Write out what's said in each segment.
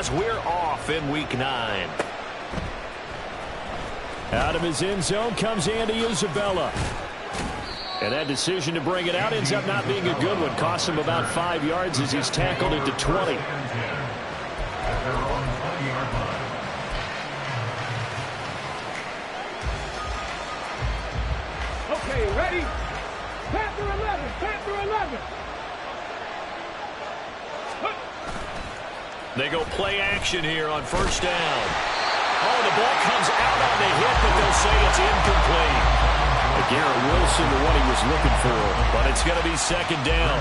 as we're off in Week 9. Out of his end zone comes Andy Isabella. And that decision to bring it out ends up not being a good one. Costs him about 5 yards as he's tackled it to 20. Okay, ready? Panther 11, Panther 11. They go play action here on first down. Oh, the ball comes out on the hit, but they'll say it's incomplete. Garrett Wilson to what he was looking for. But it's going to be second down.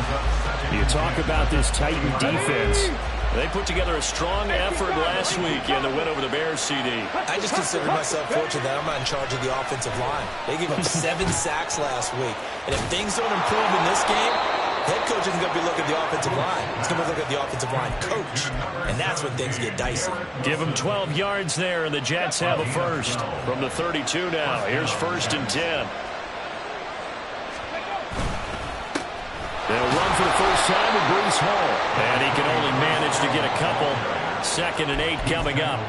You talk about this Titan defense. They put together a strong effort last week in the win over the Bears, CD. I just consider myself fortunate that I'm not in charge of the offensive line. They gave up 7 sacks last week. And if things don't improve in this game, head coach isn't going to be looking at the offensive line. He's going to look at the offensive line coach. And that's when things get dicey. Give them 12 yards there, and the Jets have a first. From the 32 now, here's 1st and 10. They'll run for the first time with Breece Hall. And he can only manage to get a couple. 2nd and 8 coming up.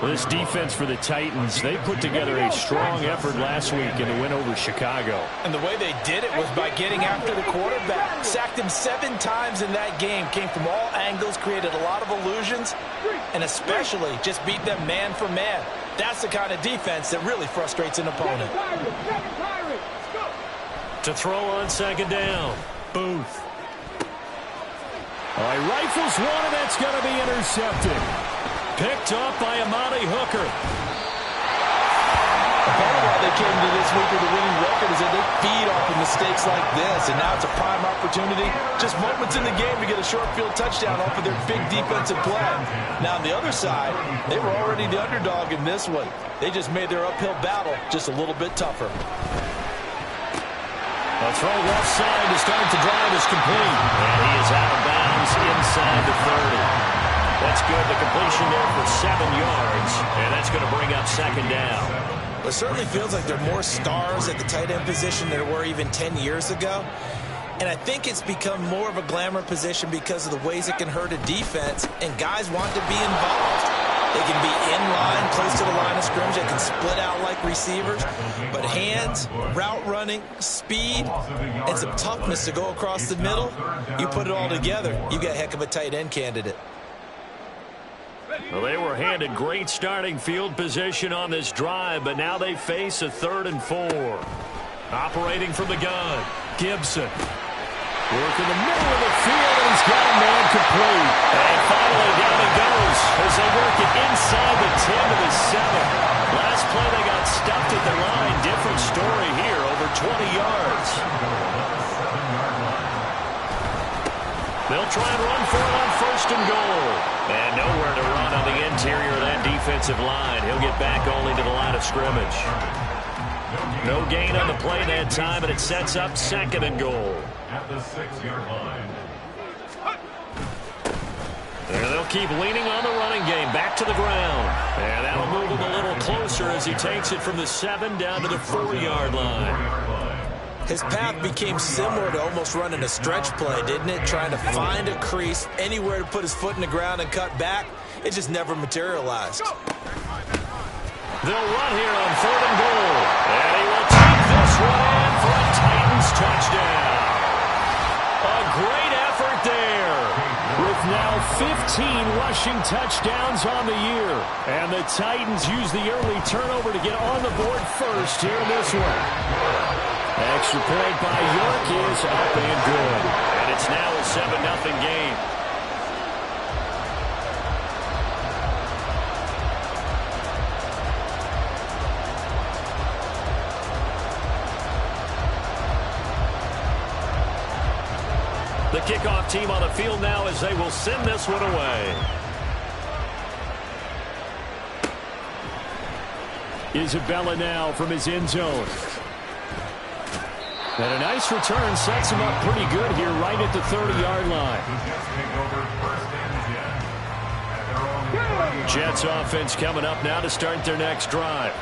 This defense for the Titans, they put together a strong effort last week in the win over Chicago. And the way they did it was by getting after the quarterback. Sacked him 7 times in that game. Came from all angles, created a lot of illusions, and especially just beat them man for man. That's the kind of defense that really frustrates an opponent. To throw on 2nd down, Booth. All right, rifles one, and that's going to be intercepted. Picked up by Amani Hooker. Part of why they came to this week with a winning record is that they feed off of mistakes like this, and now it's a prime opportunity, just moments in the game to get a short field touchdown off of their big defensive play. Now on the other side, they were already the underdog in this one. They just made their uphill battle just a little bit tougher. A throw left side to start the drive is complete. And he is out of bounds inside the 30. That's good. The completion there for 7 yards. And that's going to bring up 2nd down. It certainly feels like there are more stars at the tight end position than there were even 10 years ago. And I think it's become more of a glamour position because of the ways it can hurt a defense. And guys want to be involved. They can be in line, close to the line of scrimmage. They can split out like receivers. But hands, route running, speed, and some toughness to go across the middle, you put it all together, you got a heck of a tight end candidate. Well, they were handed great starting field position on this drive, but now they face a 3rd and 4. Operating from the gun, Gibson. Work in the middle of the field, and he's got a man complete. And finally, down he goes as they work it inside the 10 to the 7. Last play, they got stuffed at the line. Different story here, over 20 yards. They'll try and run for it on 1st and goal. And nowhere to run on the interior of that defensive line. He'll get back only to the line of scrimmage. No gain on the play that time, and it sets up 2nd and goal. At the 6-yard line. And they'll keep leaning on the running game, back to the ground. And that'll move him a little closer as he takes it from the 7 down to the 4-yard line. His path became similar to almost running a stretch play, didn't it? Trying to find a crease, anywhere to put his foot in the ground and cut back. It just never materialized. They'll run here on 3rd and goal. And he will take this one in for a Titans touchdown. A great effort there. With now 15 rushing touchdowns on the year. And the Titans use the early turnover to get on the board first here in this one. Extra point by York is up and good. And it's now a 7-0 game. The kickoff team on the field now as they will send this one away. Isabella now from his end zone. And a nice return sets him up pretty good here right at the 30-yard line. Jets offense coming up now to start their next drive.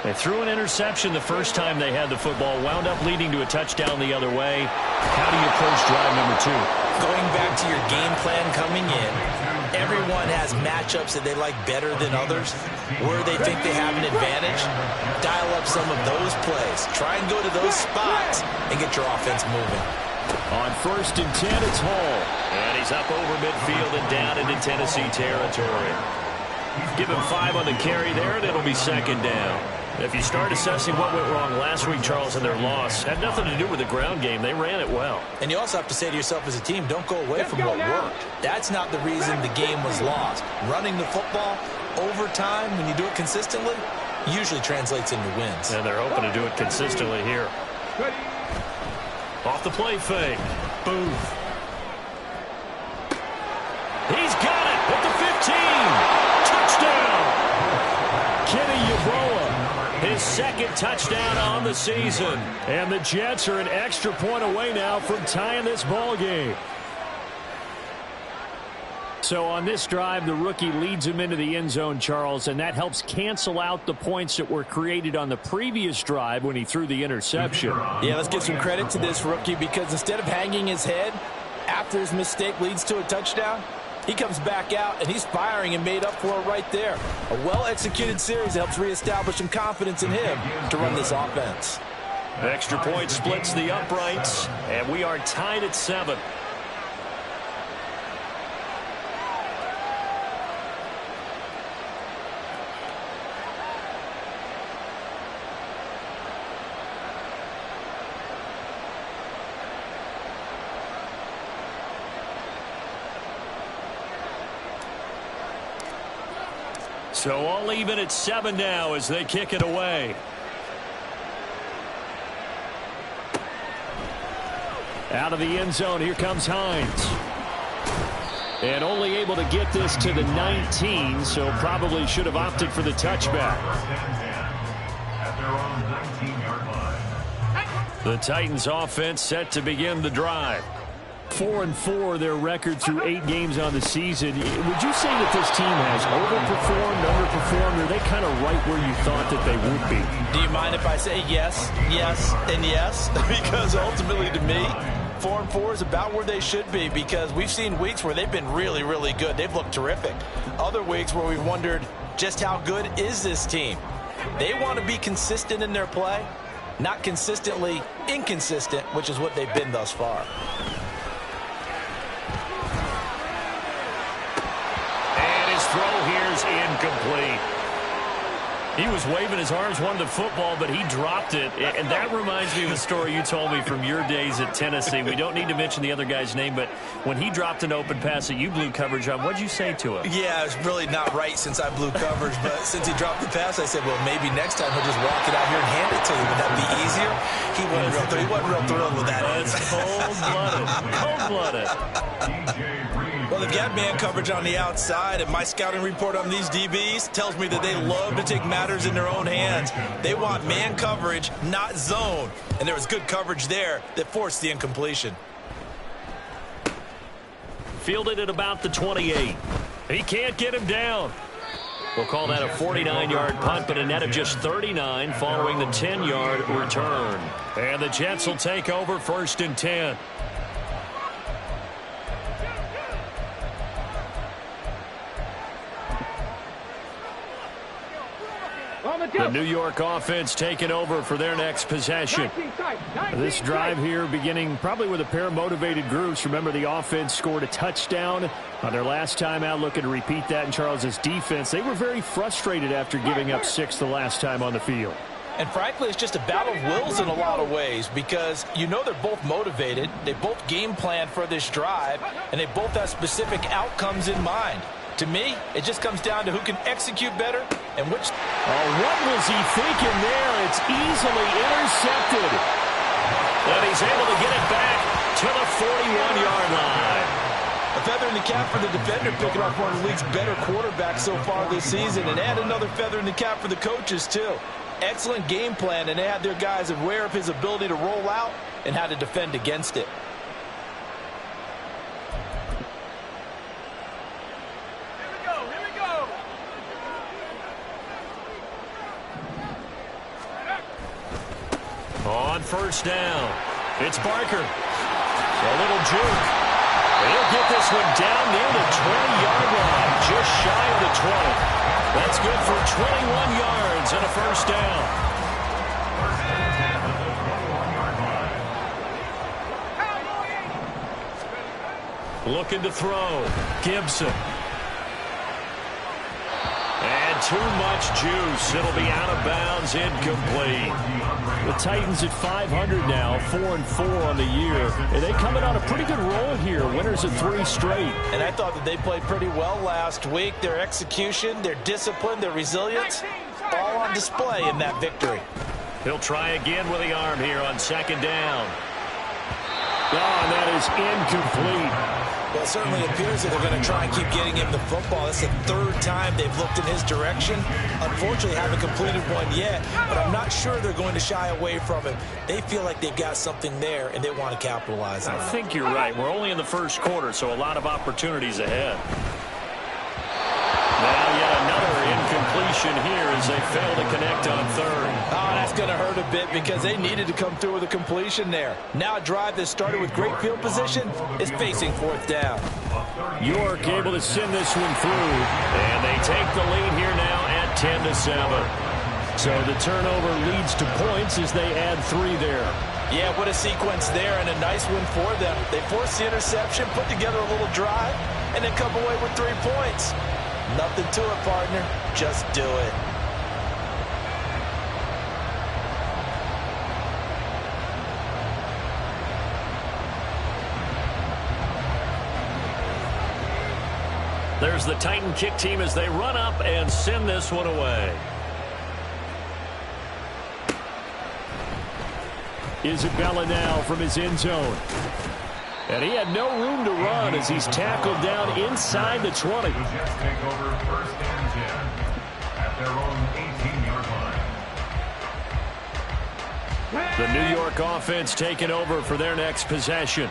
They threw an interception the first time they had the football, wound up leading to a touchdown the other way. How do you approach drive number 2? Going back to your game plan coming in, everyone has matchups that they like better than others, where they think they have an advantage. Dial up some of those plays. Try and go to those spots and get your offense moving. On 1st and 10, it's Hall. And he's up over midfield and down into Tennessee territory. Give him 5 on the carry there, and it'll be 2nd down. If you start assessing what went wrong last week, Charles, in their loss, had nothing to do with the ground game. They ran it well. And you also have to say to yourself as a team, don't go away from what worked. That's not the reason the game was lost. Running the football over time, when you do it consistently, usually translates into wins. And they're hoping to do it consistently here. Off the play fake. Booth. He's got it at the 15. Touchdown. Kenny Yeboah, his 2nd touchdown on the season. And the Jets are an extra point away now from tying this ball game. So on this drive, the rookie leads him into the end zone, Charles, and that helps cancel out the points that were created on the previous drive when he threw the interception. Yeah, let's give some credit to this rookie, because instead of hanging his head after his mistake leads to a touchdown, he comes back out and he's firing and made up for it right there. A well-executed series helps reestablish some confidence in him to run this offense. Extra point splits the uprights, and we are tied at 7. So all even at 7 now as they kick it away. Out of the end zone, here comes Hines. And only able to get this to the 19, so probably should have opted for the touchback. The Titans offense set to begin the drive. 4-4 their record through 8 games on the season. Would you say that this team has overperformed, underperformed, or are they kind of right where you thought that they would be? Do you mind if I say yes, yes, and yes? Because ultimately to me, 4-4 is about where they should be, because we've seen weeks where they've been really, really good. They've looked terrific. Other weeks where we've wondered just how good is this team. They want to be consistent in their play, not consistently inconsistent, which is what they've been thus far. Throw here's incomplete. He was waving his arms, wanted the football, but he dropped it. And that reminds me of a story you told me from your days at Tennessee. We don't need to mention the other guy's name, but when he dropped an open pass that you blew coverage on, what'd you say to him? Yeah, it's really not right since I blew coverage, but since he dropped the pass, I said, well, maybe next time he'll just walk it out here and hand it to you. Would that be easier? He wasn't real thrilled with that. That's cold-blooded. Cold-blooded. Well, they've got man coverage on the outside, and my scouting report on these DBs tells me that they love to take matters in their own hands. They want man coverage, not zone. And there was good coverage there that forced the incompletion. Fielded at about the 28. He can't get him down. We'll call that a 49-yard punt, but a net of just 39 following the 10-yard return. And the Jets will take over 1st and 10. The New York offense taking over for their next possession. This drive here beginning probably with a pair of motivated groups. Remember, the offense scored a touchdown on their last time out, looking to repeat that in Charles's defense. They were very frustrated after giving up 6 the last time on the field. And frankly, it's just a battle of wills in a lot of ways, because you know they're both motivated, they both game plan for this drive, and they both have specific outcomes in mind. To me, it just comes down to who can execute better and which. Oh, what was he thinking there? It's easily intercepted. And he's able to get it back to the 41-yard line. A feather in the cap for the defender, picking off one of the league's better quarterbacks so far this season, and add another feather in the cap for the coaches, too. Excellent game plan, and they had their guys aware of his ability to roll out and how to defend against it. On 1st down, it's Barker. A little juke. He'll get this one down near the 20-yard line, just shy of the 20. That's good for 21 yards and a first down. Looking to throw. Gibson. And too much juice. It'll be out of bounds, incomplete. The Titans at 500 now, 4-4 on the year. And they coming on a pretty good roll here. Winners of 3 straight. And I thought that they played pretty well last week. Their execution, their discipline, their resilience, all on display in that victory. He'll try again with the arm here on second down. Oh, and that is incomplete. Well, it certainly appears that they're going to try and keep getting him the football. That's the 3rd time they've looked in his direction. Unfortunately, haven't completed one yet, but I'm not sure they're going to shy away from it. They feel like they've got something there, and they want to capitalize on it. I think you're right. We're only in the first quarter, so a lot of opportunities ahead. Now yet another incompletion here as they fail to connect on 3rd. Oh, that's going to hurt a bit because they needed to come through with a completion there. Now a drive that started with great field position is facing 4th down. York able to send this one through. And they take the lead here now at 10-7. So the turnover leads to points as they add 3 there. Yeah, what a sequence there and a nice win for them. They forced the interception, put together a little drive, and then come away with 3 points. Nothing to it, partner. Just do it. There's the Titan kick team as they run up and send this one away. Isabella now from his end zone. And he had no room to run as he's tackled down inside the 20. Just take over 1st and 10 at their own 18-yard line. The New York offense taking over for their next possession.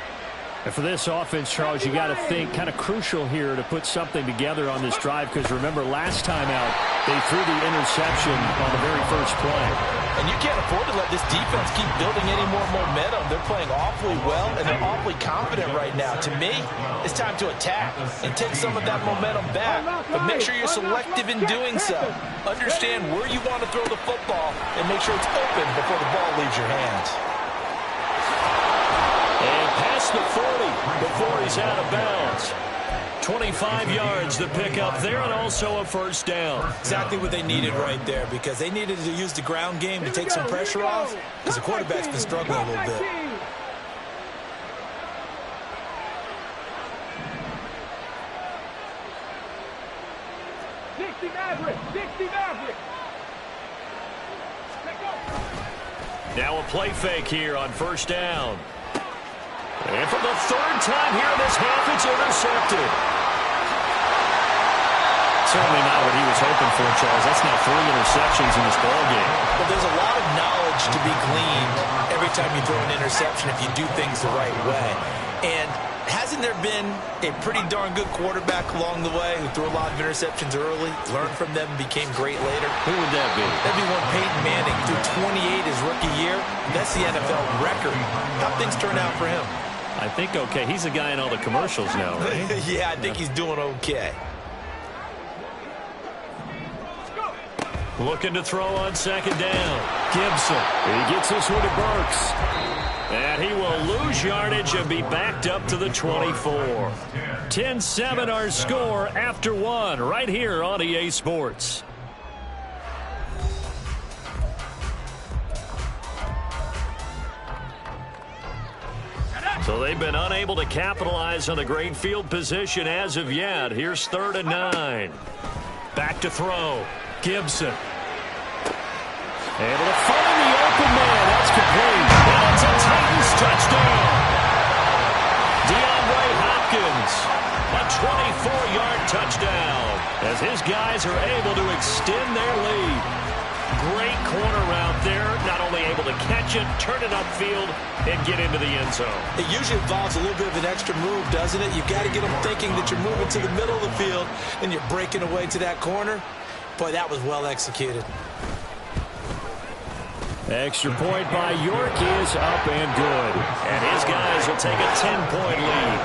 And for this offense, Charles, you got to think kind of crucial here to put something together on this drive because remember last time out they threw the interception on the very first play. And you can't afford to let this defense keep building any more momentum. They're playing awfully well, and they're awfully confident right now. To me, it's time to attack and take some of that momentum back. But make sure you're selective in doing so. Understand where you want to throw the football and make sure it's open before the ball leaves your hands. And past the 40 before he's out of bounds. 25 yards to pick up there and also a first down. Exactly what they needed right there because they needed to use the ground game to take some pressure off because the quarterback's been struggling a little bit. Now a play fake here on first down. And for the 3rd time here in this half, it's intercepted. Certainly not what he was hoping for, Charles. That's now 3 interceptions in this ballgame. But there's a lot of knowledge to be gleaned every time you throw an interception if you do things the right way. And hasn't there been a pretty darn good quarterback along the way who threw a lot of interceptions early, learned from them, and became great later? Who would that be? That'd be one Peyton Manning. Threw 28 his rookie year. That's the NFL record. How things turn out for him? I think okay. He's a guy in all the commercials now, right? Yeah, I think he's doing okay. Looking to throw on second down. Gibson. He gets this one to Burks. And he will lose yardage and be backed up to the 24. 10-7 our score after 1 right here on EA Sports. So they've been unable to capitalize on the great field position as of yet. Here's 3rd and 9. Back to throw. Gibson. Able to find the open man. That's complete. And it's a Titans touchdown. DeAndre Hopkins. A 24-yard touchdown. As his guys are able to extend their lead. Great corner route there. Not only able to catch it, turn it upfield, and get into the end zone. It usually involves a little bit of an extra move, doesn't it? You've got to get them thinking that you're moving to the middle of the field and you're breaking away to that corner. Boy, that was well executed. Extra point by York is up and good. And his guys will take a 10-point lead.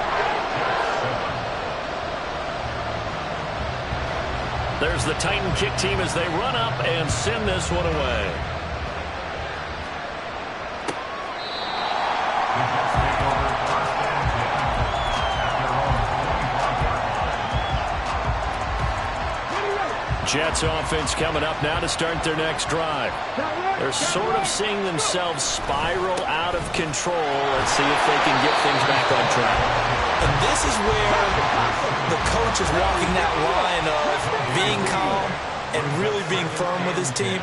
There's the Titan kick team as they run up and send this one away. Jets offense coming up now to start their next drive. They're sort of seeing themselves spiral out of control. Let's see if they can get things back on track. And this is where the coach is walking that line of being calm and really being firm with his team.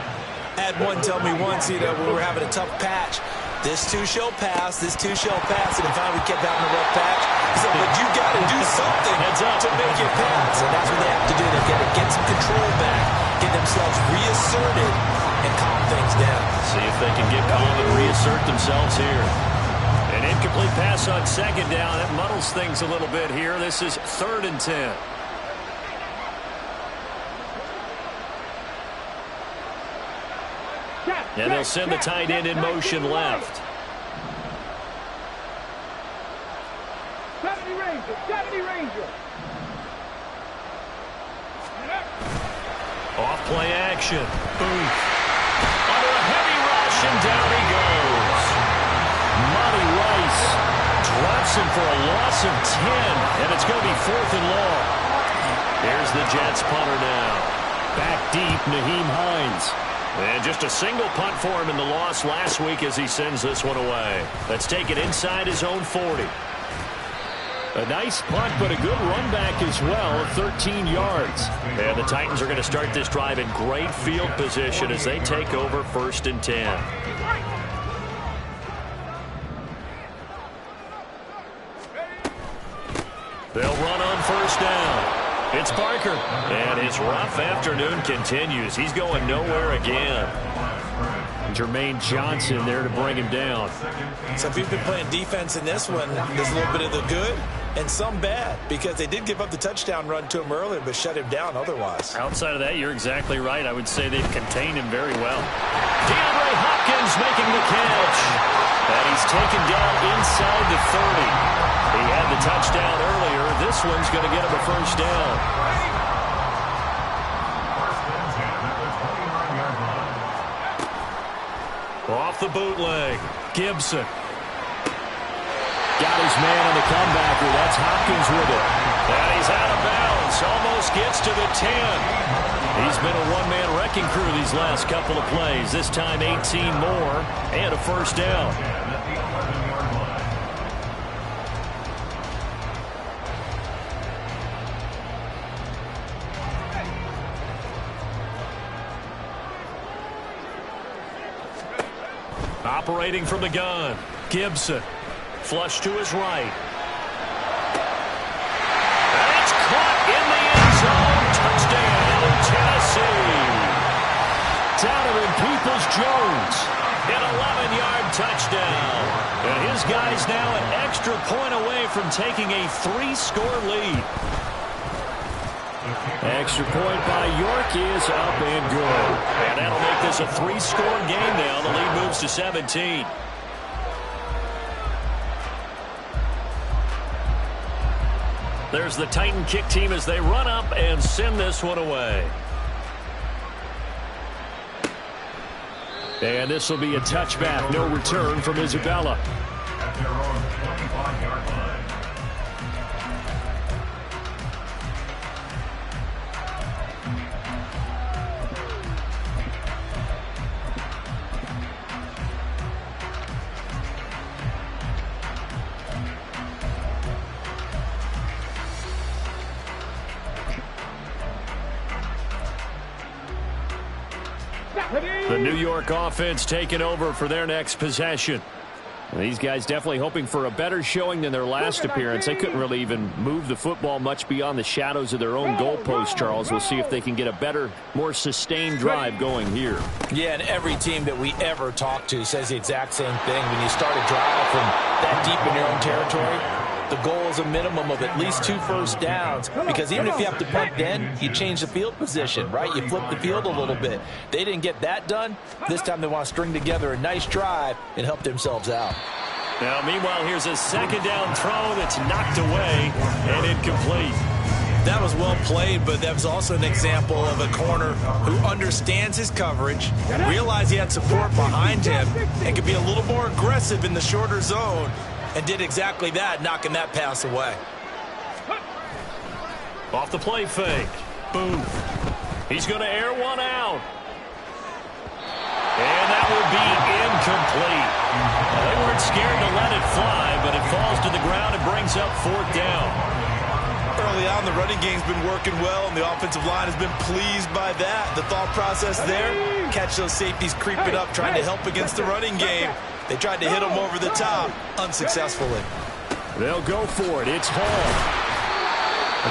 I had one tell me once, when we were having a tough patch, this two shall pass, and then finally we kept having a rough patch. He said, but you got to do something to make it pass. And that's what they have to do. They've got to get some control back, get themselves reasserted, and calm things down. See if they can get calm and reassert themselves here. An incomplete pass on second down. That muddles things a little bit here. This is 3rd and 10. And they'll send the tight end in motion left. 70 Ranger. Off play action. Boom. Under a heavy rush, and down he goes. Monty Rice drops him for a loss of 10, and it's going to be 4th and long. Here's the Jets punter now. Back deep, Nyheim Hines. And just a single punt for him in the loss last week as he sends this one away. Let's take it inside his own 40. A nice punt, but a good run back as well, 13 yards. And the Titans are going to start this drive in great field position as they take over 1st and 10. They'll run on 1st down. It's Parker, and his rough afternoon continues. He's going nowhere again. Jermaine Johnson there to bring him down. So if you've been playing defense in this one, there's a little bit of the good and some bad, because they did give up the touchdown run to him earlier, but shut him down otherwise. Outside of that, you're exactly right. I would say they've contained him very well. DeAndre Hopkins making the catch. And he's taken down inside the 30. He had the touchdown earlier. This one's going to get him a 1st down. Off the bootleg. Gibson. Got his man on the comebacker. That's Hopkins with it. And he's out of bounds. Almost gets to the 10. He's been a one-man wrecking crew these last couple of plays. This time 18 more and a 1st down. Operating from the gun. Gibson. Flush to his right. And it's caught in the end zone. Touchdown, Tennessee. Donovan Peoples-Jones. An 11-yard touchdown. And his guy's now an extra point away from taking a 3-score lead. Extra point by York is up and good. And that'll make this a 3-score game now. The lead moves to 17. There's the Titan kick team as they run up and send this one away. And this will be a touchback. No return from Isabella. At their own 25-yard line. The New York offense taking over for their next possession. These guys definitely hoping for a better showing than their last appearance. They couldn't really even move the football much beyond the shadows of their own goalpost, Charles. We'll see if they can get a better, more sustained drive going here. Yeah, and every team that we ever talk to says the exact same thing. When you start a drive from that deep in your own territory, the goal is a minimum of at least 2 first downs, because even if you have to punt then, you change the field position, right? You flip the field a little bit. They didn't get that done. This time they want to string together a nice drive and help themselves out. Now, meanwhile, here's a 2nd down throw that's knocked away and incomplete. That was well played, but that was also an example of a corner who understands his coverage, realized he had support behind him, and could be a little more aggressive in the shorter zone, and did exactly that, knocking that pass away. Off the play fake. Boom. He's going to air one out. And that will be incomplete. They weren't scared to let it fly, but it falls to the ground and brings up 4th down. Early on, the running game's been working well, and the offensive line has been pleased by that. The thought process there, catch those safeties creeping up, trying to help against the running game. They tried to hit them over the top, unsuccessfully. They'll go for it. It's Hall.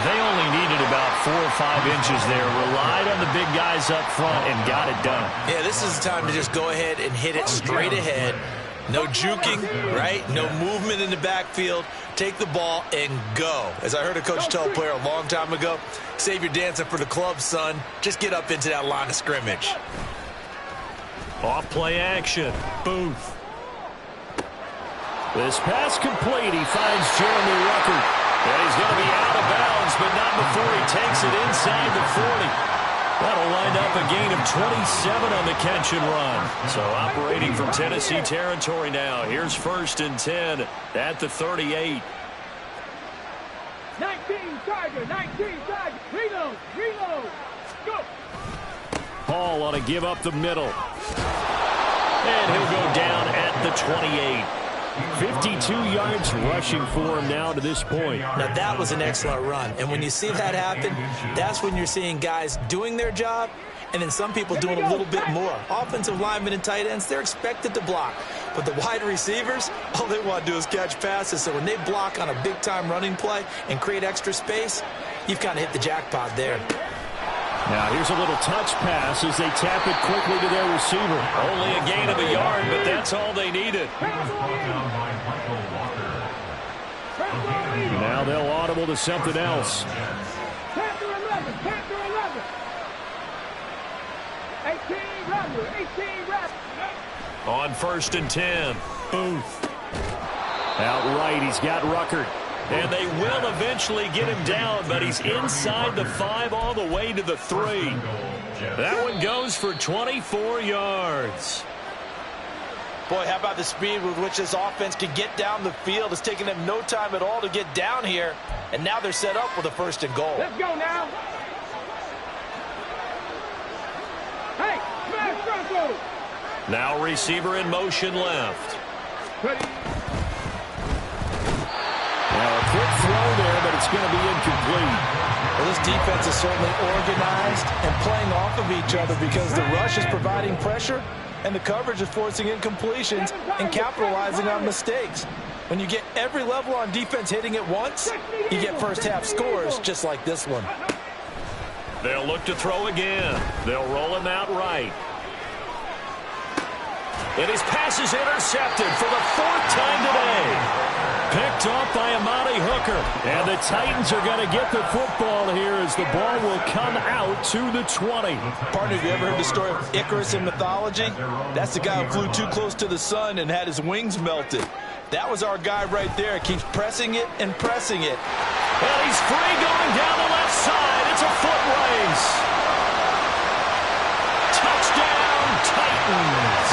They only needed about 4 or 5 inches there, relied on the big guys up front, and got it done. Yeah, this is the time to just go ahead and hit it straight ahead. No juking, right? No movement in the backfield. Take the ball and go. As I heard a coach tell a player a long time ago, save your dancing for the club, son. Just get up into that line of scrimmage. Off play action. Booth. This pass complete. He finds Jeremy Ruckert. And he's going to be out of bounds, but not before he takes it inside the 40. That'll wind up a gain of 27 on the catch and run. So operating from Tennessee territory now. Here's 1st and 10 at the 38. 19 Tiger, 19 Tiger. Reload, reload. Go. Hall ought to give up the middle. And he'll go down at the 28. 52 yards rushing for him now to this point. Now, that was an excellent run. And when you see that happen, that's when you're seeing guys doing their job and then some people doing a little bit more. Offensive linemen and tight ends, they're expected to block. But the wide receivers, all they want to do is catch passes. So when they block on a big-time running play and create extra space, you've kind of hit the jackpot there. Now here's a little touch pass as they tap it quickly to their receiver. Only a gain of a yard, but that's all they needed. Now they'll audible to something else. Panther 11, Panther 11. 18 Raptor, 18 Raptor. On 1st and 10. Booth. Outright, he's got Ruckert. And they will eventually get him down, but he's inside the 5 all the way to the 3. That one goes for 24 yards. Boy, how about the speed with which this offense can get down the field? It's taken them no time at all to get down here, and now they're set up with a 1st and goal. Let's go now. Hey, smash Bronco. Now receiver in motion left. Ready. Now a quick throw there, but it's going to be incomplete. Well, this defense is certainly organized and playing off of each other because the rush is providing pressure and the coverage is forcing incompletions and capitalizing on mistakes. When you get every level on defense hitting at once, you get first-half scores just like this one. They'll look to throw again. They'll roll him out right. And his pass is intercepted for the 4th time today. Picked off by Amani Hooker. And the Titans are going to get the football here as the ball will come out to the 20. Partner, have you ever heard the story of Icarus in mythology? That's the guy who flew too close to the sun and had his wings melted. That was our guy right there. Keeps pressing it and pressing it. And he's free going down the left side. It's a foot race. Touchdown, Titans.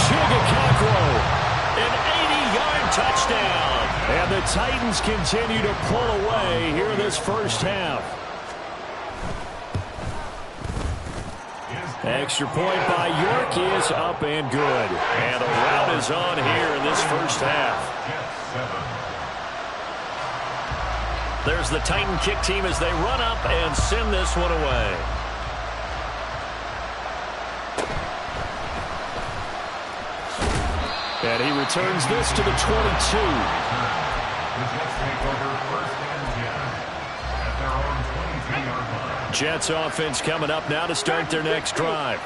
Chigakakro. An 80-yard touchdown. And the Titans continue to pull away here in this first half. Extra point by York is up and good. And a rout is on here in this first half. There's the Titan kick team as they run up and send this one away. And he returns this to the 22. Jets offense coming up now to start their next drive.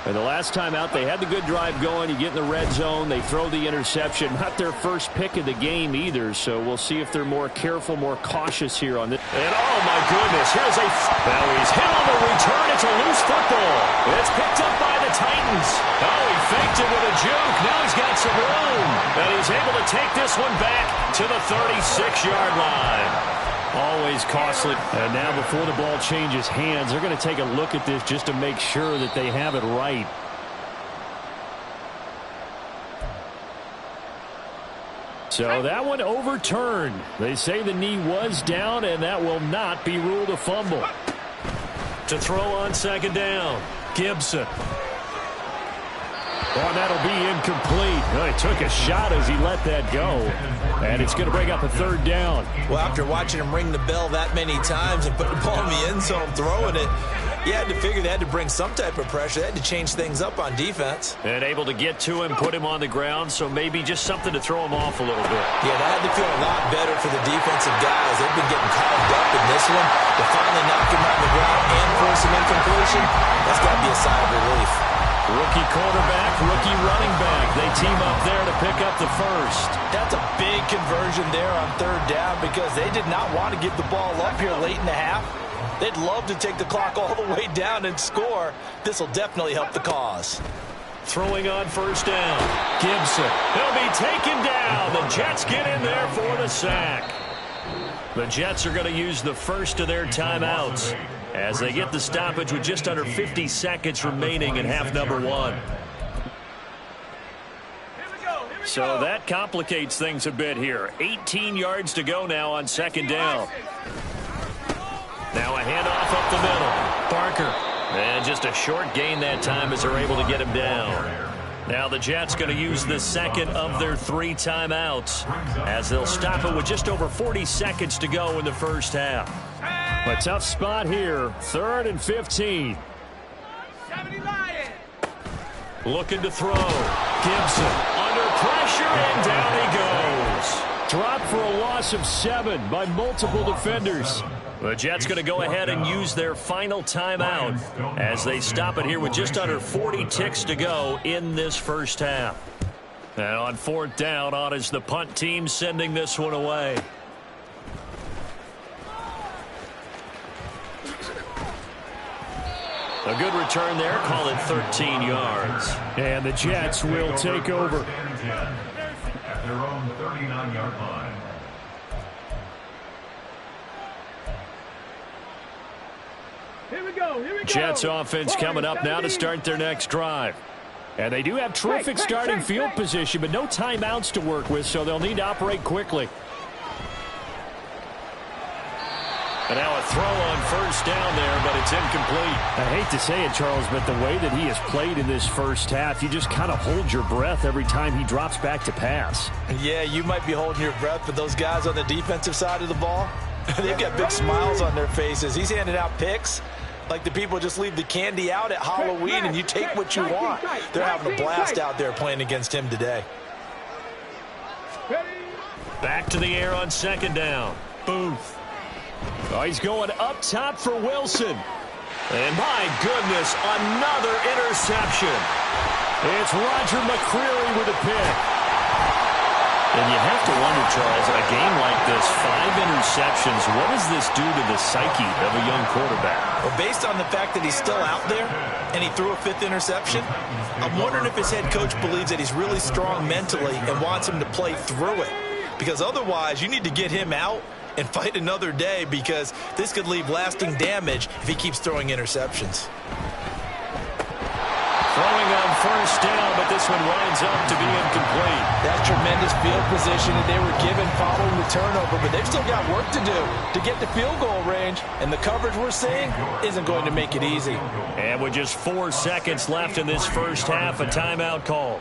And the last time out, they had the good drive going. You get in the red zone, they throw the interception. Not their first pick of the game either, so we'll see if they're more careful, more cautious here on this. And oh my goodness, here's a... Now he's hit on the return. It's a loose football. It's picked up by the Titans. Oh, he faked it with a juke. Now he's got some room. And he's able to take this one back to the 36-yard line. Always costly. And now before the ball changes hands, they're going to take a look at this just to make sure that they have it right. So that one overturned. They say the knee was down, and that will not be ruled a fumble. To throw on second down, Gibson. Oh, that'll be incomplete. Well, he took a shot as he let that go. And it's going to bring up a third down. Well, after watching him ring the bell that many times and put the ball in the end zone, throwing it, you had to figure they had to bring some type of pressure. They had to change things up on defense. And able to get to him, put him on the ground, so maybe just something to throw him off a little bit. Yeah, that had to feel a lot better for the defensive guys. They've been getting carved up in this one. To finally knock him on the ground and force him incompletion, that's got to be a sigh of relief. Rookie quarterback, rookie running back. They team up there to pick up the first. That's a big conversion there on third down because they did not want to give the ball up here late in the half. They'd love to take the clock all the way down and score. This will definitely help the cause. Throwing on first down, Gibson. He'll be taken down. The Jets get in there for the sack. The Jets are going to use the first of their timeouts as they get the stoppage with just under 50 seconds remaining in half number one. So that complicates things a bit here. 18 yards to go now on second down. Now a handoff up the middle. Barker. And just a short gain that time as they're able to get him down. Now the Jets going to use the second of their 3 timeouts as they'll stop it with just over 40 seconds to go in the first half. A tough spot here. 3rd and 15. Looking to throw. Gibson under pressure, and down he goes. Dropped for a loss of 7 by multiple defenders. The Jets going to go ahead and use their final timeout as they stop it here with just under 40 ticks to go in this first half. And on 4th down, on is the punt team sending this one away. A good return there, call it 13 yards. And the Jets will take over. At their own 39-yard line. Here we go. Jets offense coming up now to start their next drive. And they do have terrific starting field position, but no timeouts to work with, so they'll need to operate quickly. And now a throw on first down there, but it's incomplete. I hate to say it, Charles, but the way that he has played in this first half, you just kind of hold your breath every time he drops back to pass. Yeah, you might be holding your breath, but those guys on the defensive side of the ball, they've got big smiles on their faces. He's handing out picks like the people just leave the candy out at Halloween and you take what you want. They're having a blast out there playing against him today. Back to the air on second down. Booth. Oh, he's going up top for Wilson. And my goodness, another interception. It's Roger McCreary with a pick. And you have to wonder, Charles, in a game like this, 5 interceptions, what does this do to the psyche of a young quarterback? Well, based on the fact that he's still out there and he threw a 5th interception, I'm wondering if his head coach believes that he's really strong mentally and wants him to play through it. Because otherwise, you need to get him out and fight another day because this could leave lasting damage if he keeps throwing interceptions. Throwing on first down, but this one winds up to be incomplete. That's tremendous field position that they were given following the turnover, but they've still got work to do to get the field goal range, and the coverage we're seeing isn't going to make it easy. And with just 4 seconds left in this first half, a timeout call.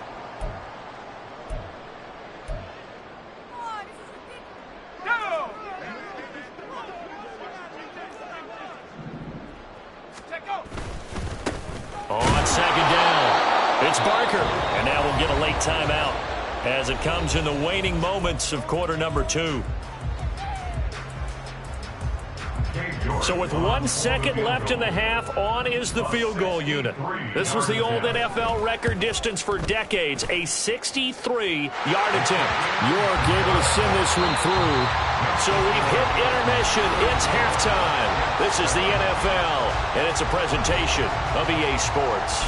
On second down, it's Barker. And now we'll get a late timeout as it comes in the waning moments of quarter number 2. So with 1 second left in the half, on is the field goal unit. This was the old NFL record distance for decades, a 63-yard attempt. York able to send this one through. So we've hit intermission. It's halftime. This is the NFL, and it's a presentation of EA Sports.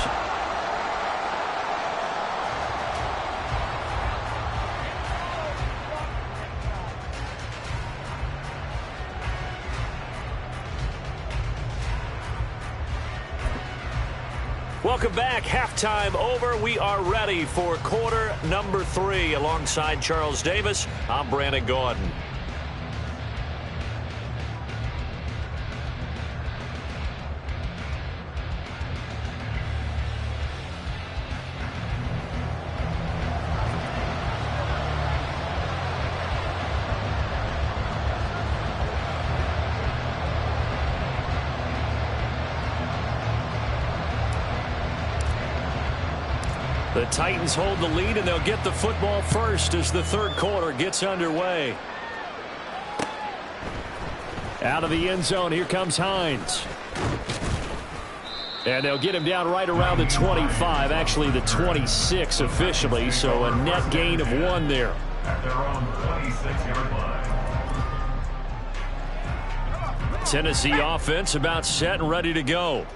Welcome back. Halftime over. We are ready for quarter number 3. Alongside Charles Davis, I'm Brandon Gordon. The Titans hold the lead, and they'll get the football first as the third quarter gets underway. Out of the end zone, here comes Hines. And they'll get him down right around the 25, actually the 26 officially, so a net gain of 1 there. At their own 26-yard line. Tennessee offense about set and ready to go.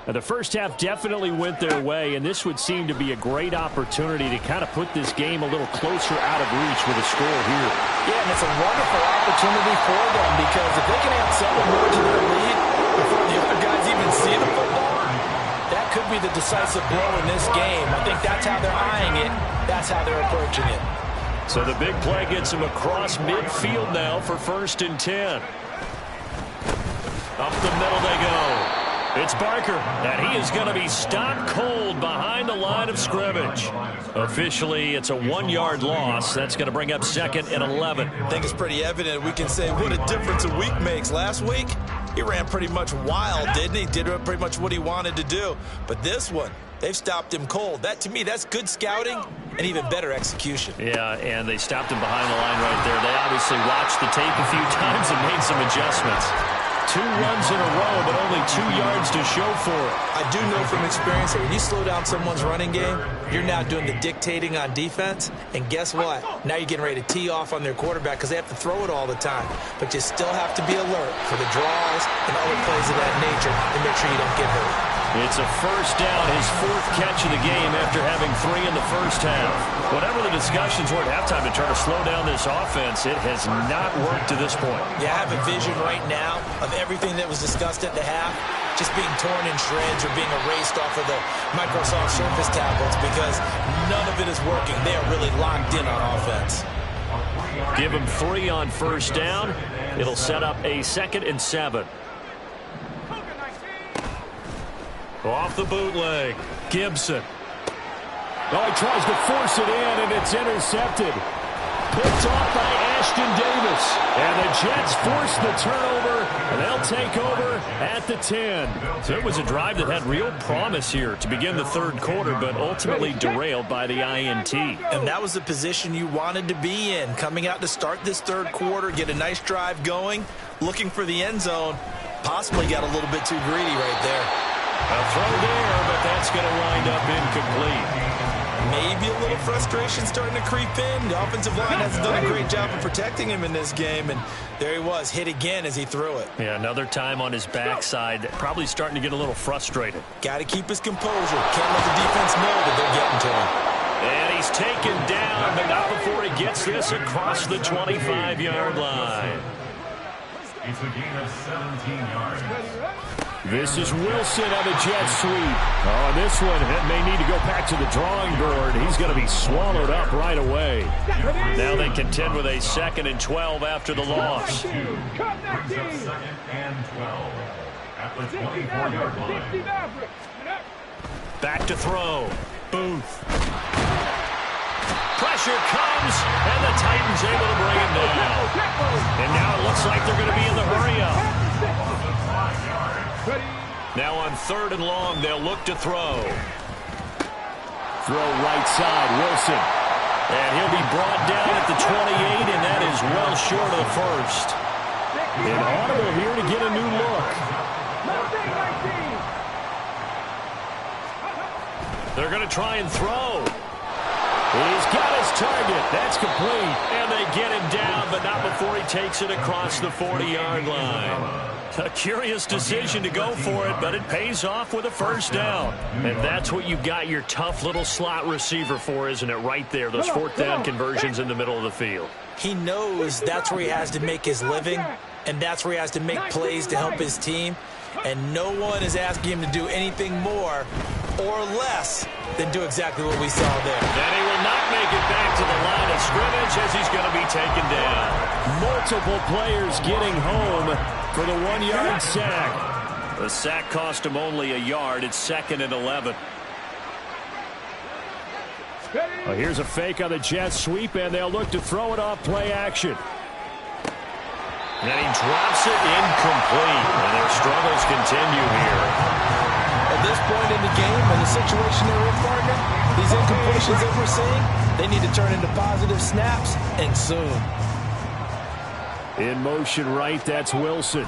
Now, the first half definitely went their way, and this would seem to be a great opportunity to kind of put this game a little closer out of reach with a score here. Yeah, and it's a wonderful opportunity for them because if they can add something more to their lead before the other guys even see the football, that could be the decisive blow in this game. I think that's how they're eyeing it. That's how they're approaching it. So the big play gets them across midfield now for 1st and 10. Up the middle they go. It's Barker, and he is going to be stopped cold behind the line of scrimmage. Officially, it's a 1-yard loss. That's going to bring up 2nd and 11. I think it's pretty evident. We can say what a difference a week makes. Last week, he ran pretty much wild, didn't he? Did pretty much what he wanted to do. But this one, they've stopped him cold. That, to me, that's good scouting and even better execution. Yeah, and they stopped him behind the line right there. They obviously watched the tape a few times and made some adjustments. 2 runs in a row, but only 2 yards to show for it. I do know from experience that when you slow down someone's running game, you're now doing the dictating on defense. And guess what? Now you're getting ready to tee off on their quarterback because they have to throw it all the time. But you still have to be alert for the draws and other plays of that nature to make sure you don't get hurt. It's a first down, his 4th catch of the game after having 3 in the first half. Whatever the discussions were at halftime to try to slow down this offense, it has not worked to this point. Yeah, I have a vision right now of everything that was discussed at the half just being torn in shreds or being erased off of the Microsoft Surface tablets because none of it is working. They are really locked in on offense. Give them 3 on first down. It'll set up a 2nd and 7. Off the bootleg, Gibson. Oh, he tries to force it in, and it's intercepted. Picked off by Ashton Davis. And the Jets force the turnover, and they'll take over at the 10. So it was a drive that had real promise here to begin the third quarter, but ultimately derailed by the INT. And that was the position you wanted to be in, coming out to start this third quarter, get a nice drive going, looking for the end zone. Possibly got a little bit too greedy right there. A throw there, but that's going to wind up incomplete. Maybe a little frustration starting to creep in. The offensive line hasn't done a great job of protecting him in this game, and there he was, hit again as he threw it. Yeah, another time on his backside, probably starting to get a little frustrated. Got to keep his composure. Can't let the defense know that they're getting to him. And he's taken down, but not before he gets this across the 25-yard line. It's a gain of 17 yards. This is Wilson on the jet sweep. Oh, this one may need to go back to the drawing board. He's going to be swallowed up right away. Now they contend with a 2nd and 12 after the loss. Brings up 2nd and 12 at the 24-yard line. Back to throw. Booth. Pressure comes, and the Titans able to bring him down. And now it looks like they're going to be in the hurry-up. Now on 3rd and long, they'll look to throw. Throw right side, Wilson. And he'll be brought down at the 28, and that is well short of the first. An audible here to get a new look. They're going to try and throw. He's got his target. That's complete. And they get him down, but not before he takes it across the 40-yard line. A curious decision to go for it, but it pays off with a first down. And that's what you got your tough little slot receiver for, isn't it? Right there, those 4th down conversions in the middle of the field. He knows that's where he has to make his living, and that's where he has to make plays to help his team. And no one is asking him to do anything more or less than do exactly what we saw there. And he will not make it back to the line of scrimmage as he's going to be taken down. Multiple players getting home for the 1-yard sack. The sack cost him only a yard. It's 2nd and 11. Well, here's a fake on the Jets sweep, and they'll look to throw it off play action. And he drops it incomplete. And their struggles continue here. At this point in the game, in the situation they're in, partner, these incompletions that we're seeing, they need to turn into positive snaps, and soon. In motion right, that's Wilson.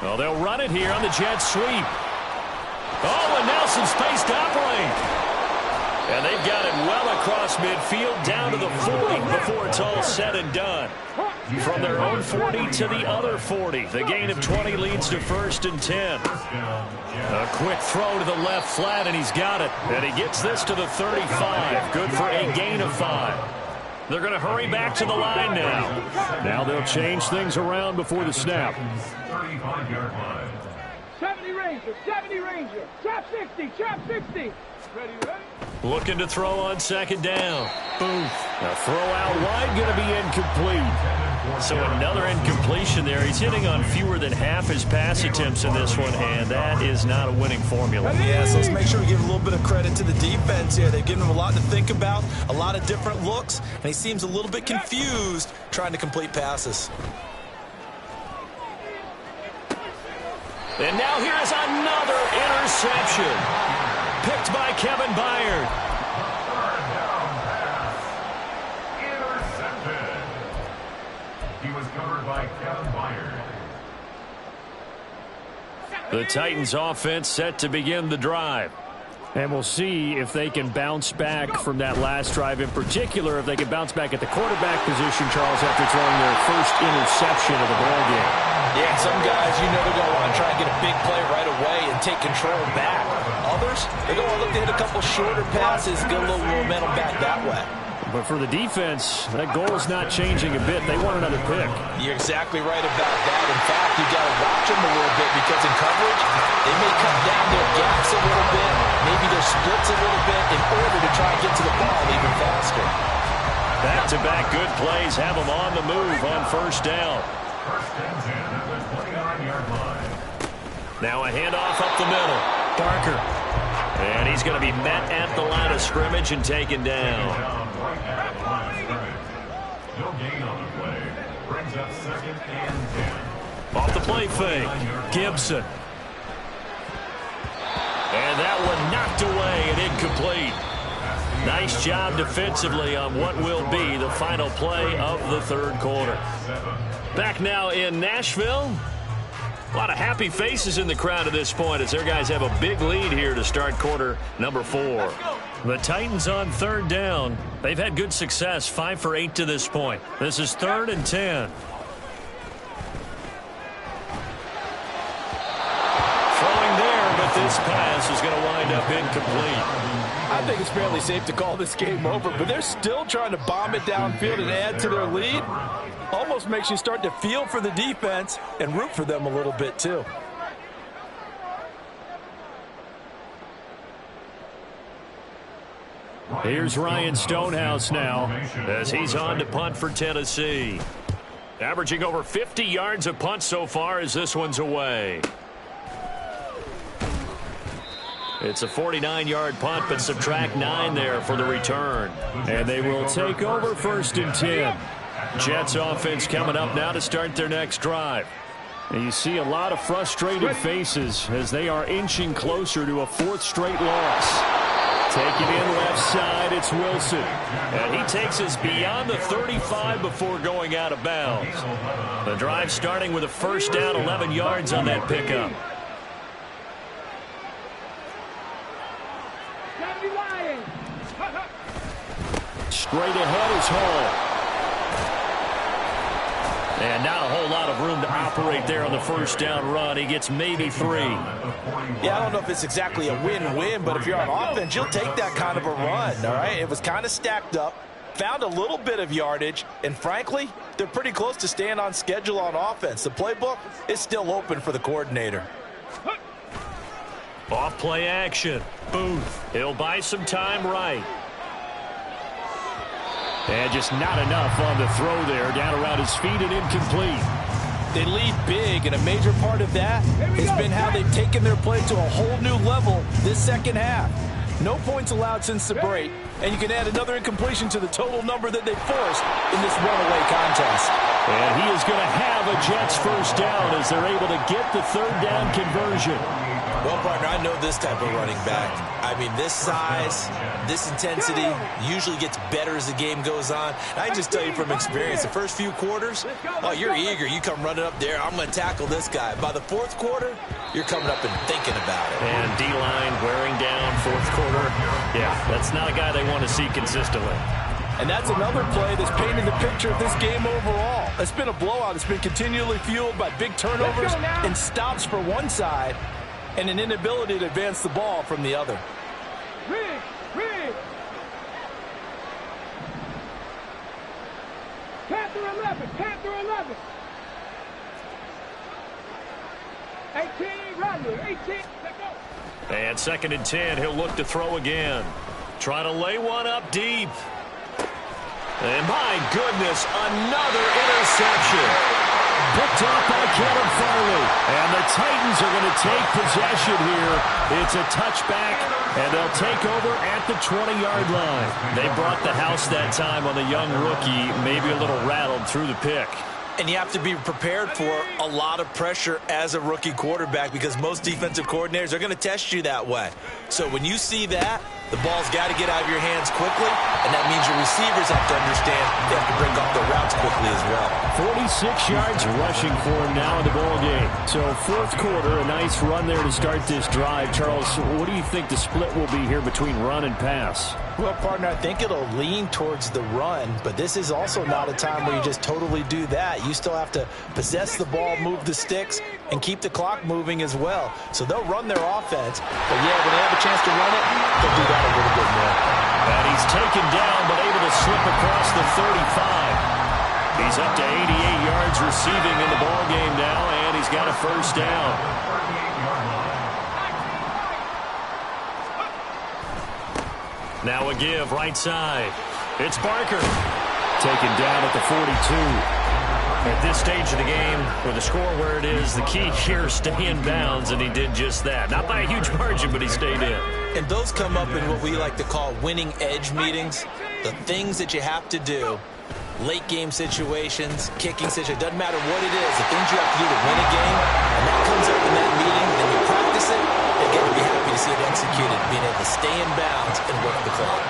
Well, they'll run it here on the Jets sweep. Oh, and Nelson space to operate. And they've got it well across midfield down to the 40 before it's all said and done. From their own 40 to the other 40. The gain of 20 leads to 1st and 10. A quick throw to the left flat, and he's got it. And he gets this to the 35. Good for a gain of 5. They're going to hurry back to the line now. Now they'll change things around before the snap. 35-yard line. 70 Ranger, 70 Ranger. Trap 60, trap 60. Ready. Looking to throw on 2nd down. Boom. A throw out wide, going to be incomplete. So another incompletion there. He's hitting on fewer than half his pass attempts in this one, and that is not a winning formula. Yeah, so let's make sure we give a little bit of credit to the defense here. They've given him a lot to think about, a lot of different looks, and he seems a little bit confused trying to complete passes. And now here is another interception. Picked by Kevin Byard. Third down pass. Intercepted. He was covered by Kevin Byard. The Titans offense set to begin the drive. And we'll see if they can bounce back from that last drive, in particular if they can bounce back at the quarterback position, Charles, after throwing their first interception of the ball game. Yeah, some guys, you know, they're going to want to try and get a big play right away and take control back. Others, they're going to look to hit a couple shorter passes, get a little momentum back that way. But for the defense, that goal is not changing a bit. They want another pick. You're exactly right about that. In fact, you've got to watch them a little bit because in coverage, they may cut down their gaps a little bit, maybe their splits a little bit in order to try and get to the ball even faster. Back-to-back good plays have them on the move on 1st down. 1st and 10 at the 29-yard line. Now a handoff up the middle. Parker. And he's going to be met at the line of scrimmage and taken down. Right at the line of scrimmage. No gain on the play. Brings up 2nd and 10. Off the play fake. Gibson. And that one knocked away and incomplete. Nice job defensively on what will be the final play of the 3rd quarter. Back now in Nashville. A lot of happy faces in the crowd at this point as their guys have a big lead here to start quarter number 4. The Titans on 3rd down. They've had good success, 5 for 8 to this point. This is 3rd and 10. Throwing there, but this pass is going to wind up incomplete. I think it's fairly safe to call this game over, but they're still trying to bomb it downfield and add to their lead. Almost makes you start to feel for the defense and root for them a little bit too. Here's Ryan Stonehouse now as he's on to punt for Tennessee. Averaging over 50 yards a punt so far as this one's away. It's a 49-yard punt, but subtract 9 there for the return. And they will take over 1st and 10. Jets offense coming up now to start their next drive. And you see a lot of frustrated faces as they are inching closer to a 4th straight loss. Taking in left side, it's Wilson. And he takes us beyond the 35 before going out of bounds. The drive starting with a 1st down, 11 yards on that pickup. Straight ahead is Hall. And not a whole lot of room to operate there on the 1st down run. He gets maybe 3. Yeah, I don't know if it's exactly a win-win, but if you're on offense, you'll take that kind of a run, all right? It was kind of stacked up, found a little bit of yardage, and frankly, they're pretty close to staying on schedule on offense. The playbook is still open for the coordinator. Off play action. Booth. He'll buy some time right. And just not enough on the throw there. Down around his feet and incomplete. They lead big, and a major part of that has been how they've taken their play to a whole new level this second half. No points allowed since the break, and you can add another incompletion to the total number that they forced in this runaway contest. And he is going to have a Jets first down as they're able to get the third down conversion. Well, partner, I know this type of running back. I mean, this size, this intensity usually gets better as the game goes on. And I can just tell you from experience, the first few quarters, oh, you're eager. You come running up there, I'm going to tackle this guy. By the fourth quarter, you're coming up and thinking about it. And D-line wearing down fourth quarter. Yeah, that's not a guy they want to see consistently. And that's another play that's painting the picture of this game overall. It's been a blowout. It's been continually fueled by big turnovers and stops for one side and an inability to advance the ball from the other. Read. Panther 11. 18, run, 18, let go. And 2nd and 10, he'll look to throw again. Try to lay one up deep. And my goodness, another interception. Picked off by Caleb Farley. And the Titans are going to take possession here. It's a touchback, and they'll take over at the 20-yard line. They brought the house that time on the young rookie, maybe a little rattled through the pick. And you have to be prepared for a lot of pressure as a rookie quarterback because most defensive coordinators are going to test you that way. So when you see that, the ball's got to get out of your hands quickly, and that means your receivers have to understand they have to break off their routes quickly as well. 46 yards rushing for him now in the ball game. So fourth quarter, a nice run there to start this drive. Charles, what do you think the split will be here between run and pass? Well, partner, I think it'll lean towards the run, but this is also not a time where you just totally do that. You still have to possess the ball, move the sticks, and keep the clock moving as well. So they'll run their offense, but yeah, when they have a chance to run it, they'll do that a little bit more. And he's taken down, but able to slip across the 35. He's up to 88 yards receiving in the ball game now, and he's got a first down. Now a give right side. It's Barker. Taken down at the 42. At this stage of the game, with the score where it is, the key here, stay in bounds, and he did just that. Not by a huge margin, but he stayed in. And those come up in what we like to call winning edge meetings. The things that you have to do, late game situations, kicking situations, doesn't matter what it is, the things you have to do to win a game, and that comes up in that meeting, then you practice it, and get to be happy to see it executed, being able to stay in bounds and work the clock.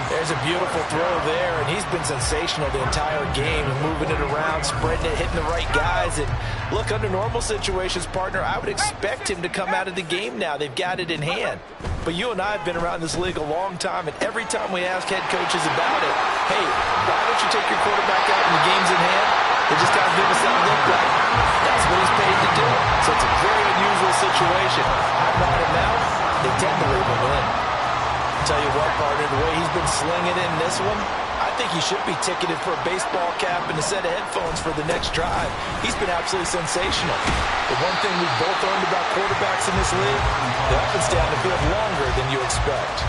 There's a beautiful throw there, and he's been sensational the entire game, and moving it around, spreading it, hitting the right guys. And look, under normal situations, partner, I would expect him to come out of the game now. They've got it in hand. But you and I have been around this league a long time, and every time we ask head coaches about it, hey, why don't you take your quarterback out when the game's in hand? They just got to give us that look like that's what he's paid to do. So it's a very unusual situation. I'm not him now. They tend to leave him in. Tell you what, partner, the way he's been slinging in this one, I think he should be ticketed for a baseball cap and a set of headphones for the next drive. He's been absolutely sensational. The one thing we've both learned about quarterbacks in this league, they often stay on the field longer than you expect.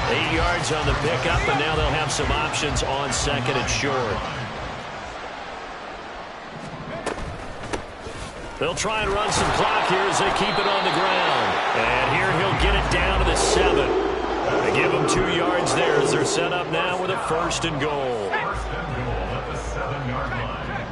8 yards on the pickup, and now they'll have some options on 2nd and short. They'll try and run some clock here as they keep it on the ground. And here he'll get it down to the 7. They give them 2 yards there as they're set up now with a 1st and goal. First and goal at the 7-yard line.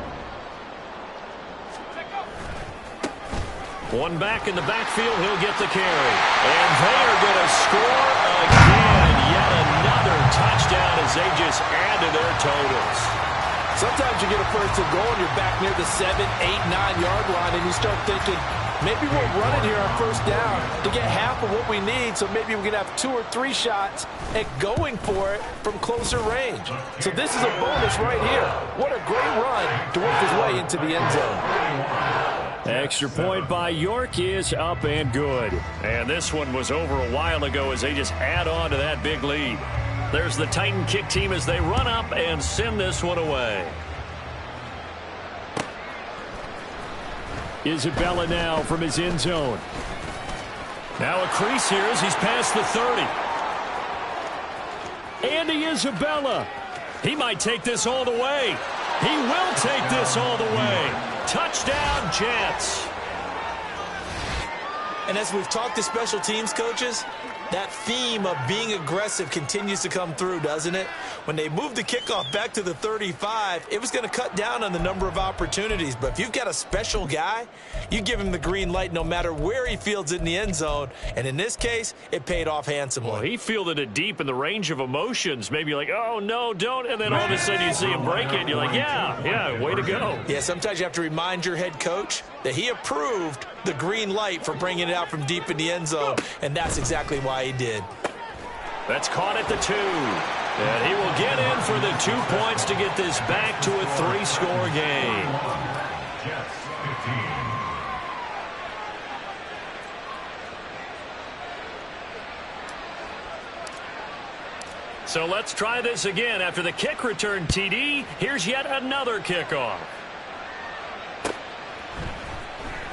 One back in the backfield, he'll get the carry. And they are going to score again. Yet another touchdown as they just add to their totals. Sometimes you get a 1st and goal and you're back near the 7, 8, 9-yard line, and you start thinking, maybe we'll run it here on 1st down to get half of what we need, so maybe we can have 2 or 3 shots at going for it from closer range. So this is a bonus right here. What a great run to work his way into the end zone. Extra point by York is up and good. And this one was over a while ago as they just add on to that big lead. There's the Titan kick team as they run up and send this one away. Isabella now from his end zone. Now a crease here as he's past the 30. Andy Isabella. He might take this all the way. He will take this all the way. Touchdown, Jets. And as we've talked to special teams coaches, that theme of being aggressive continues to come through, doesn't it? When they moved the kickoff back to the 35, it was going to cut down on the number of opportunities. But if you've got a special guy, you give him the green light no matter where he fields it in the end zone. And in this case, it paid off handsomely. Well, he fielded it deep in the range of emotions. Maybe like, oh, no, don't. And then all of a sudden you see him break it, and you're like, yeah, way to go. Yeah, sometimes you have to remind your head coach that he approved the green light for bringing it out from deep in the end zone, and that's exactly why he did. That's caught at the 2. And he will get in for the 2 points to get this back to a 3-score game. Jets 15. So let's try this again. After the kick return TD, here's yet another kickoff.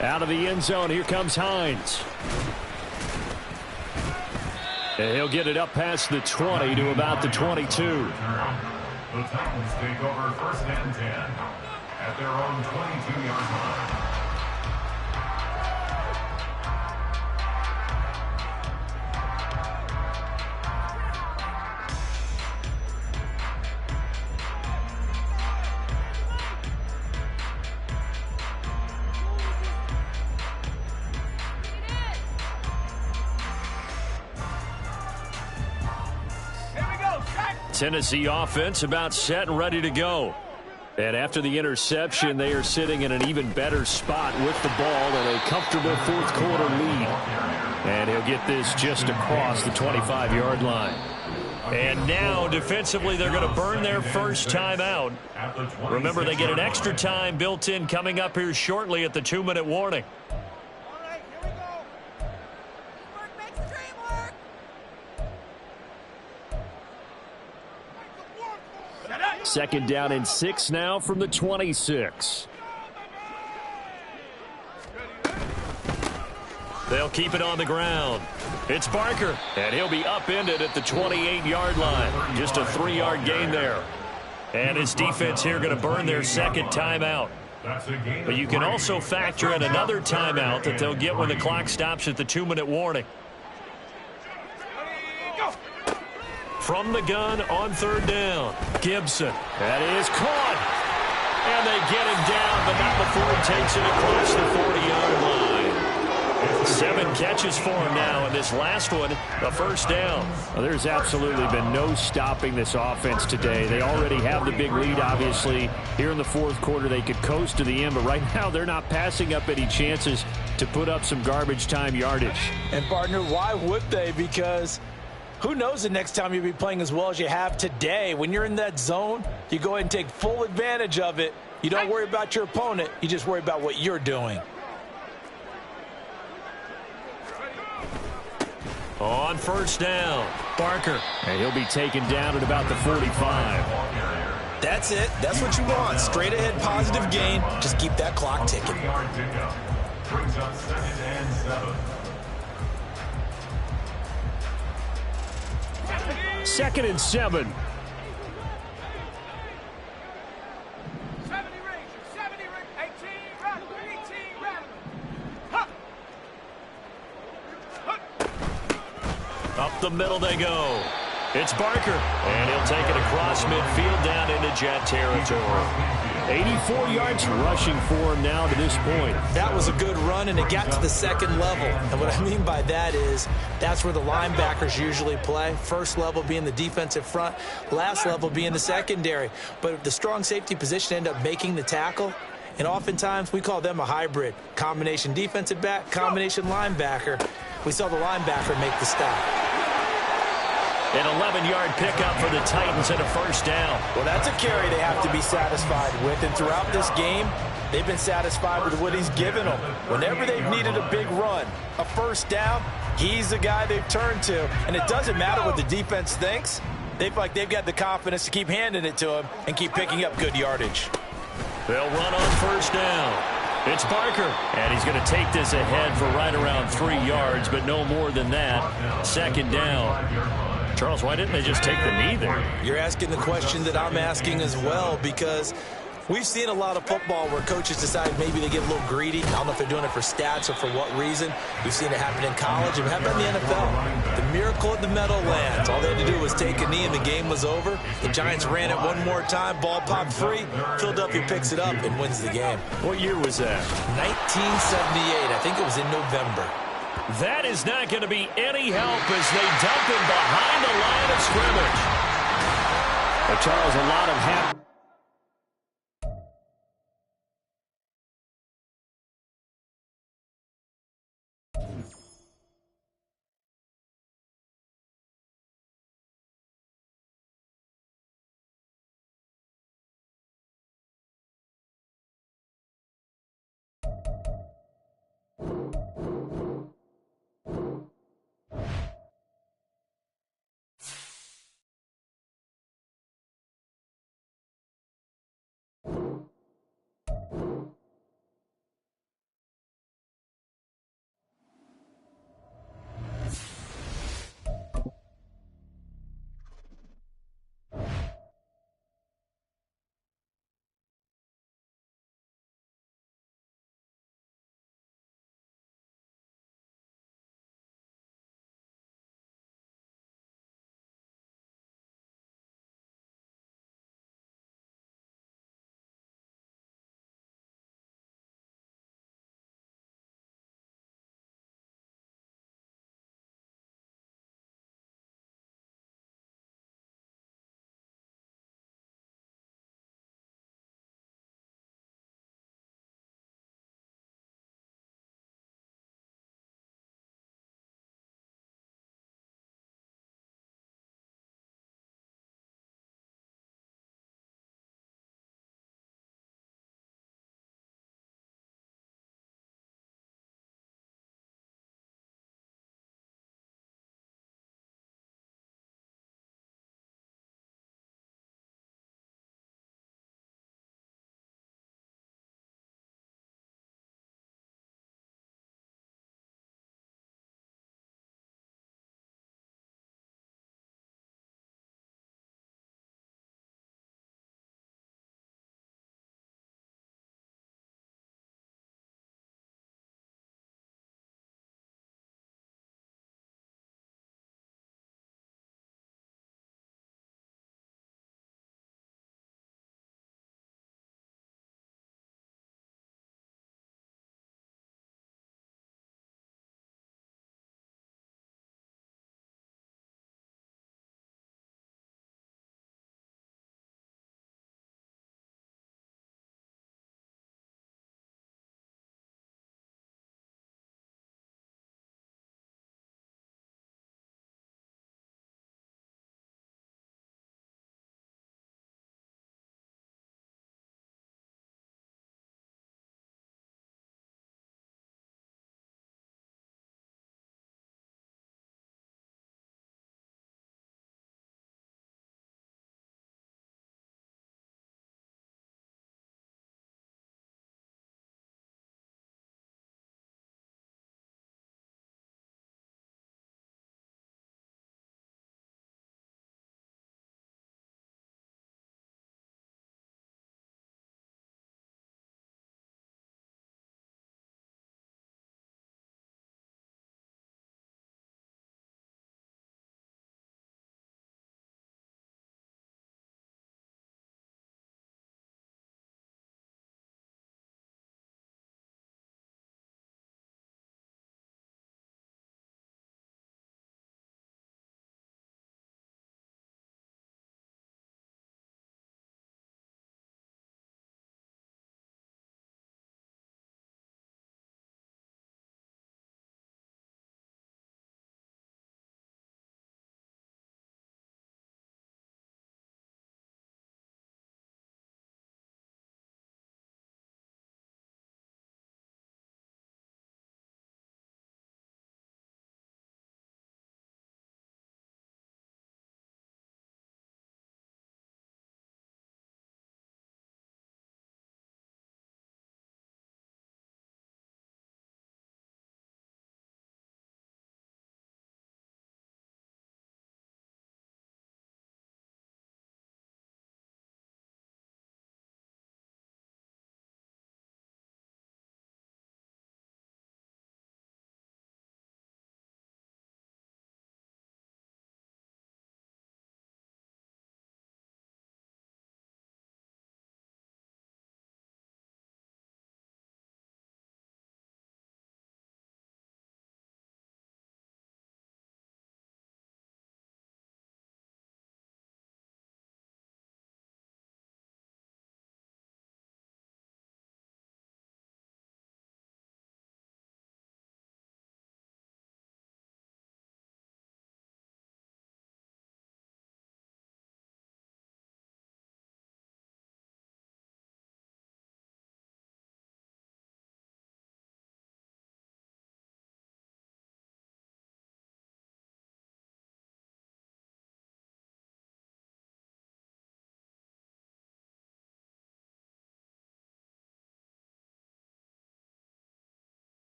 Out of the end zone, here comes Hines. And he'll get it up past the 20 to about the 22. The Titans take over 1st and 10 at their own 22-yard line. Tennessee offense about set and ready to go. And after the interception, they are sitting in an even better spot with the ball and a comfortable fourth-quarter lead. And he'll get this just across the 25-yard line. And now, defensively, they're going to burn their first timeout. Remember, they get an extra time built in coming up here shortly at the 2-minute warning. Second down and 6 now from the 26. They'll keep it on the ground. It's Barker, and he'll be upended at the 28-yard line. Just a 3-yard gain there. And his defense here going to burn their second timeout. But you can also factor in another timeout that they'll get when the clock stops at the 2-minute warning. From the gun on 3rd down, Gibson. That is caught. And they get him down, but not before he takes it across the 40-yard line. 7 catches for him now, and this last one, a first down. Well, there's absolutely been no stopping this offense today. They already have the big lead, obviously. Here in the fourth quarter, they could coast to the end, but right now they're not passing up any chances to put up some garbage time yardage. And, partner, why would they? Because who knows the next time you'll be playing as well as you have today. When you're in that zone, you go ahead and take full advantage of it. You don't worry about your opponent. You just worry about what you're doing. On first down, Barker. And he'll be taken down at about the 45. That's it. That's what you want. Straight ahead positive gain. Just keep that clock ticking. Brings up 2nd and 7. 2nd and 7. 70 Rangers, 70 Rangers, 18 Rattlers, 18 Rattlers. Huh. Up the middle they go. It's Barker, and he'll take it across midfield down into Jet territory. 84 yards rushing for him now to this point. That was a good run, and it got to the second level. And what I mean by that is that's where the linebackers usually play. First level being the defensive front, last level being the secondary. But the strong safety position ended up making the tackle, and oftentimes we call them a hybrid. Combination defensive back, combination linebacker. We saw the linebacker make the stop. An 11-yard pickup for the Titans and a first down. Well, that's a carry they have to be satisfied with. And throughout this game, they've been satisfied with what he's given them. Whenever they've needed a big run, a first down, he's the guy they've turned to. And it doesn't matter what the defense thinks. They feel like they've got the confidence to keep handing it to him and keep picking up good yardage. They'll run on first down. It's Barker. And he's going to take this ahead for right around 3 yards, but no more than that. Second down. Charles, why didn't they just take the knee there? You're asking the question that I'm asking as well, because we've seen a lot of football where coaches decide maybe they get a little greedy. I don't know if they're doing it for stats or for what reason. We've seen it happen in college and happen in the NFL. The miracle at the Meadowlands. All they had to do was take a knee and the game was over. The Giants ran it one more time. Ball popped free. Philadelphia picks it up and wins the game. What year was that? 1978. I think it was in November. That is not going to be any help as they dump him behind the line of scrimmage. But Charles, a lot of happy.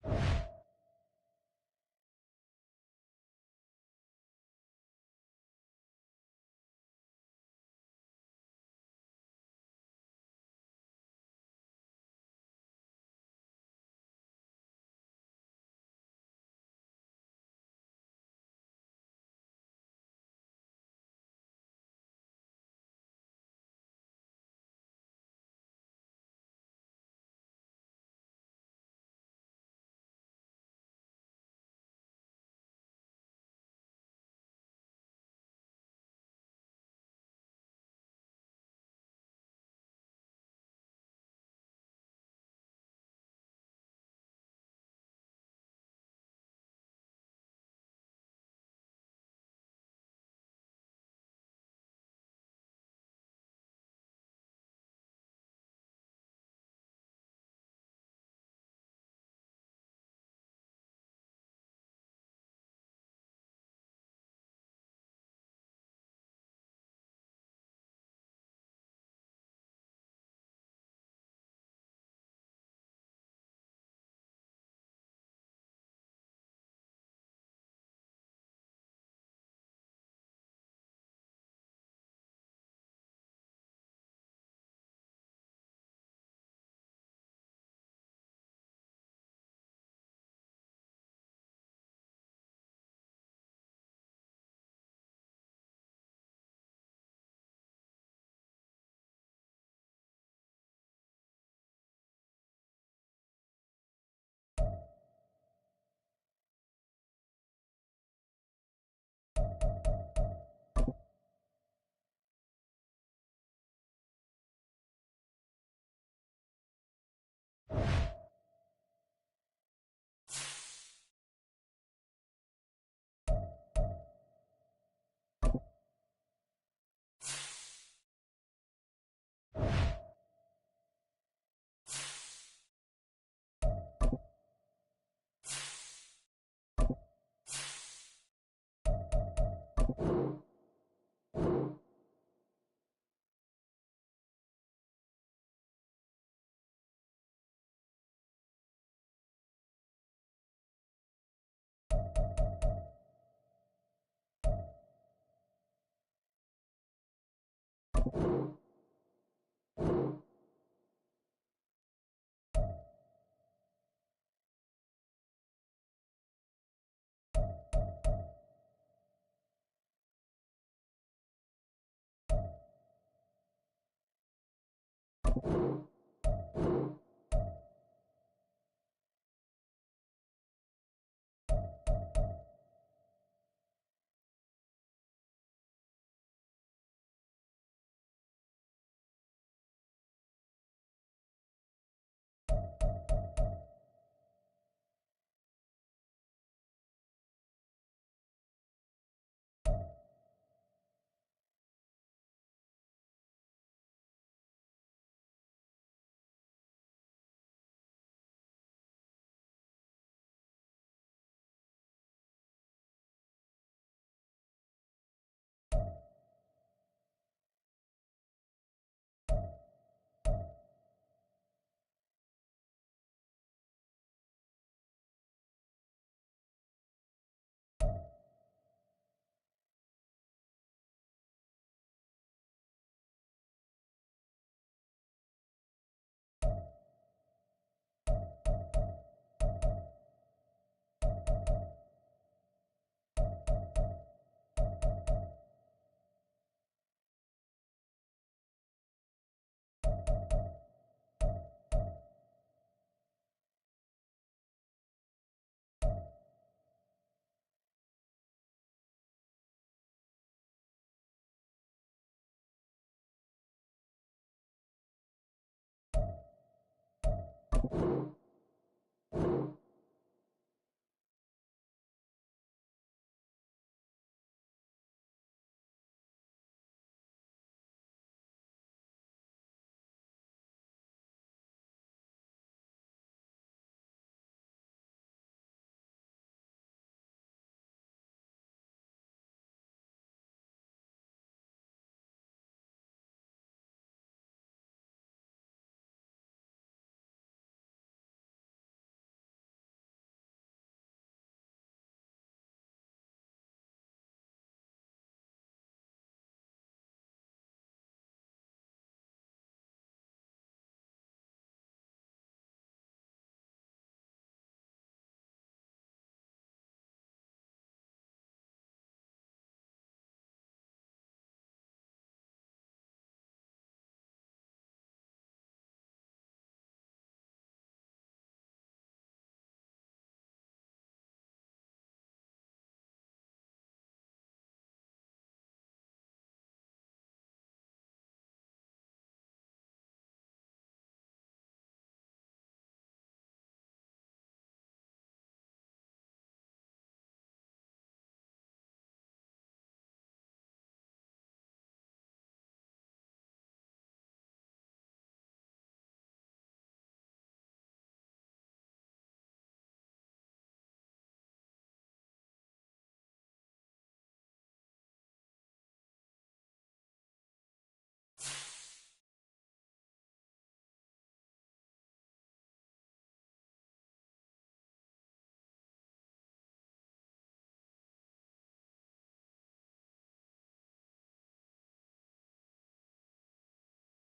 You